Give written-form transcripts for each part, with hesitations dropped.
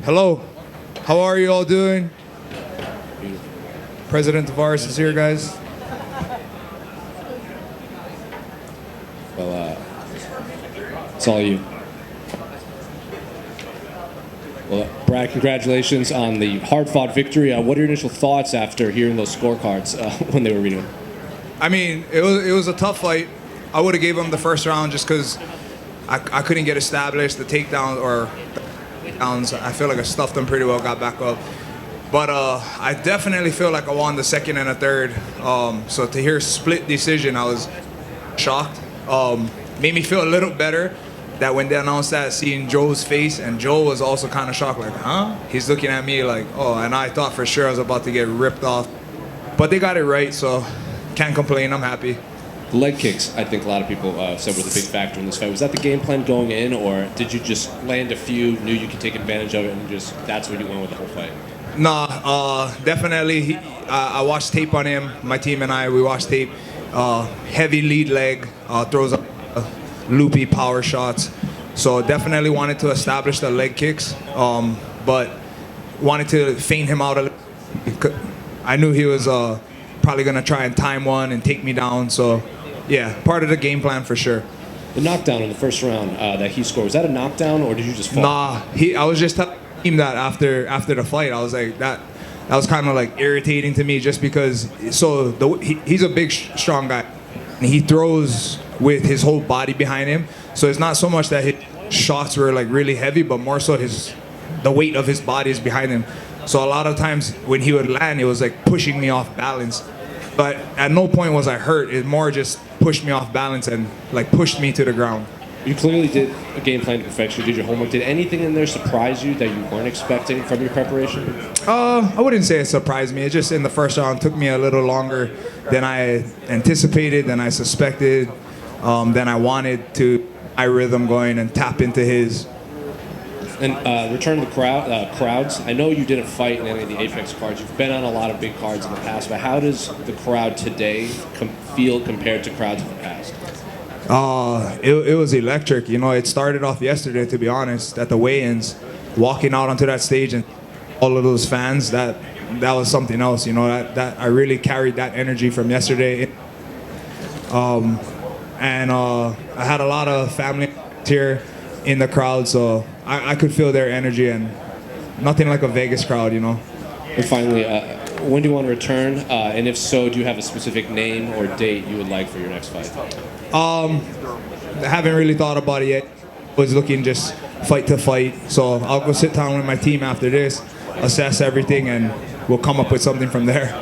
Hello. How are you all doing? President Tavares is here, guys. Well, it's all you. Well, Brad, congratulations on the hard-fought victory. What are your initial thoughts after hearing those scorecards when they were reading them? I mean, it was a tough fight. I would have gave him the first round just because I couldn't get established. The takedowns or downs, I feel like I stuffed them pretty well, got back up. But I definitely feel like I won the second and a third. So to hear split decision, I was shocked. Made me feel a little better that when they announced that, seeing Joe's face, and Joe was also kind of shocked, like, huh? He's looking at me like, oh, and I thought for sure I was about to get ripped off. But they got it right, so can't complain, I'm happy. The leg kicks, I think a lot of people said were the big factor in this fight. Was that the game plan going in, or did you just land a few, knew you could take advantage of it, and just that's what you went with the whole fight? Nah, definitely. I watched tape on him. My team and I, we watched tape. Heavy lead leg, throws up loopy power shots. So definitely wanted to establish the leg kicks, but wanted to feint him out a little. I knew he was probably going to try and time one and take me down. So, yeah, part of the game plan for sure. The knockdown in the first round that he scored, was that a knockdown, or did you just fall? Nah, I was just telling him that after the fight. I was like, that was kind of like irritating to me just because, he's a big, strong guy. And he throws with his whole body behind him. So it's not so much that his shots were like really heavy, but more so the weight of his body is behind him. So a lot of times when he would land, it was like pushing me off balance. But at no point was I hurt. It more just pushed me off balance and like pushed me to the ground. You clearly did a game plan to perfection. You did your homework. Did anything in there surprise you that you weren't expecting from your preparation? I wouldn't say it surprised me. It just in the first round took me a little longer than I anticipated, than I suspected, than I wanted to. My rhythm going and tap into his. And return to the crowds. I know you didn't fight in any of the Apex cards. You've been on a lot of big cards in the past, but how does the crowd today feel compared to crowds in the past? It was electric. You know, it started off yesterday, to be honest, at the weigh-ins, walking out onto that stage and all of those fans. That was something else. You know, that I really carried that energy from yesterday. And I had a lot of family here in the crowd, so I could feel their energy, and nothing like a Vegas crowd, you know. And finally, when do you want to return? And if so, do you have a specific name or date you would like for your next fight? I haven't really thought about it yet. Was looking just fight to fight. So I'll go sit down with my team after this, assess everything, and we'll come up with something from there.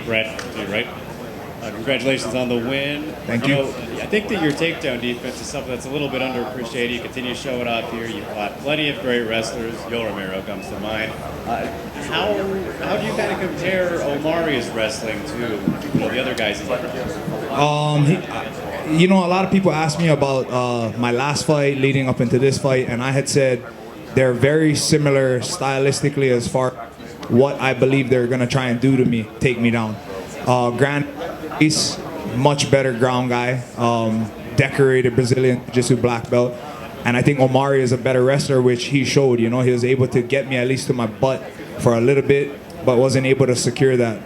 Brad, you're right. Congratulations on the win. Thank you. I think that your takedown defense is something that's a little bit underappreciated. You continue to show it off here. You've got plenty of great wrestlers. Yoel Romero comes to mind. How do you kind of compare Omari's wrestling to the other guys in here? You know, a lot of people ask me about my last fight leading up into this fight, and I had said they're very similar stylistically as far what I believe they're going to try and do to me, take me down. Grant, he's much better ground guy, decorated Brazilian Jiu-Jitsu black belt. And I think Omari is a better wrestler, which he showed. You know, he was able to get me at least to my butt for a little bit, but wasn't able to secure that.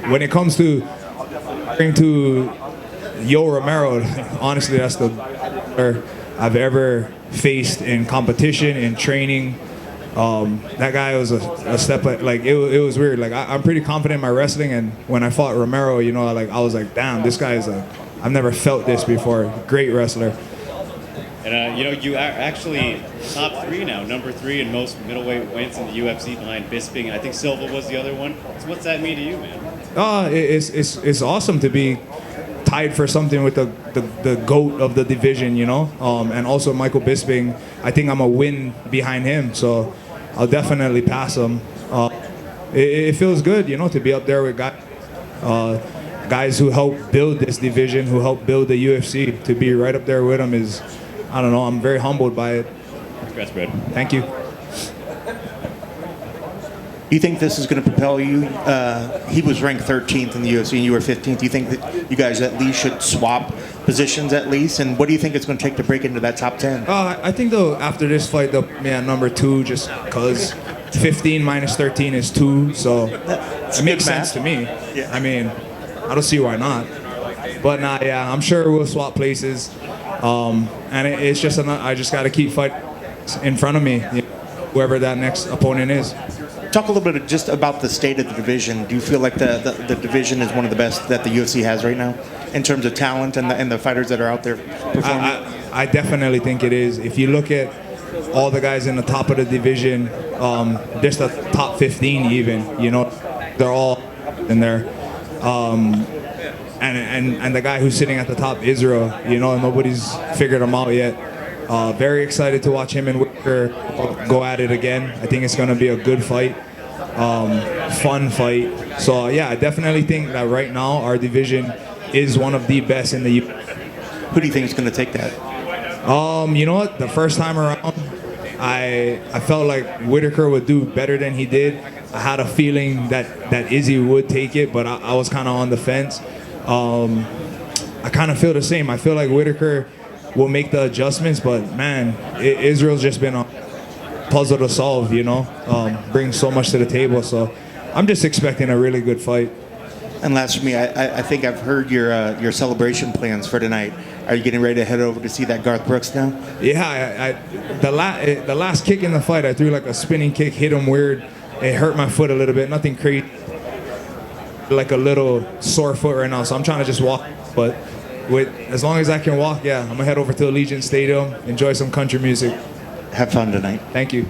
When it comes to Yoel Romero, honestly, that's the best I've ever faced in competition, in training. That guy was a step, like, it was weird. Like, I'm pretty confident in my wrestling, and when I fought Romero, you know, like, I was like, damn, this guy is I've never felt this before. Great wrestler. And, you know, you are actually top 3 now, number 3 in most middleweight wins in the UFC behind Bisping. I think Silva was the other one. So what's that mean to you, man? It's awesome to be tied for something with the GOAT of the division, you know? And also Michael Bisping, I think I'm a win behind him, so I'll definitely pass him. It feels good, you know, to be up there with guys who helped build this division, who helped build the UFC. To be right up there with them is, I don't know, I'm very humbled by it. Congrats, Brad. Thank you. Do you think this is going to propel you? He was ranked 13th in the UFC and you were 15th. Do you think that you guys at least should swap positions at least? And what do you think it's going to take to break into that top 10? I think though after this fight they'll be at number 2 just because 15 minus 13 is 2, so it makes sense to me. Yeah. I mean, I don't see why not. But nah, yeah, I'm sure we'll swap places. And it's just I just got to keep fighting in front of me, whoever that next opponent is. Talk a little bit just about the state of the division. Do you feel like the division is one of the best that the UFC has right now in terms of talent and the fighters that are out there performing? I definitely think it is. If you look at all the guys in the top of the division, just the top 15 even, they're all in there. And the guy who's sitting at the top, Israel, nobody's figured him out yet. Very excited to watch him and Whitaker go at it again. I think it's going to be a good fight, fun fight. So yeah, I definitely think that right now our division is one of the best in the UFC. Who do you think is going to take that? You know what? The first time around, I felt like Whitaker would do better than he did. I had a feeling that Izzy would take it, but I was kind of on the fence. I kind of feel the same. I feel like Whitaker will make the adjustments, but man, Israel's just been a puzzle to solve, brings so much to the table. So I'm just expecting a really good fight. And last for me, I think I've heard your celebration plans for tonight. Are you getting ready to head over to see that Garth Brooks now? Yeah, the last kick in the fight, I threw like a spinning kick, hit him weird. It hurt my foot a little bit, nothing crazy. Like a little sore foot right now, so I'm trying to just walk. But as long as I can walk, yeah, I'm gonna head over to Allegiant Stadium, enjoy some country music. Have fun tonight. Thank you.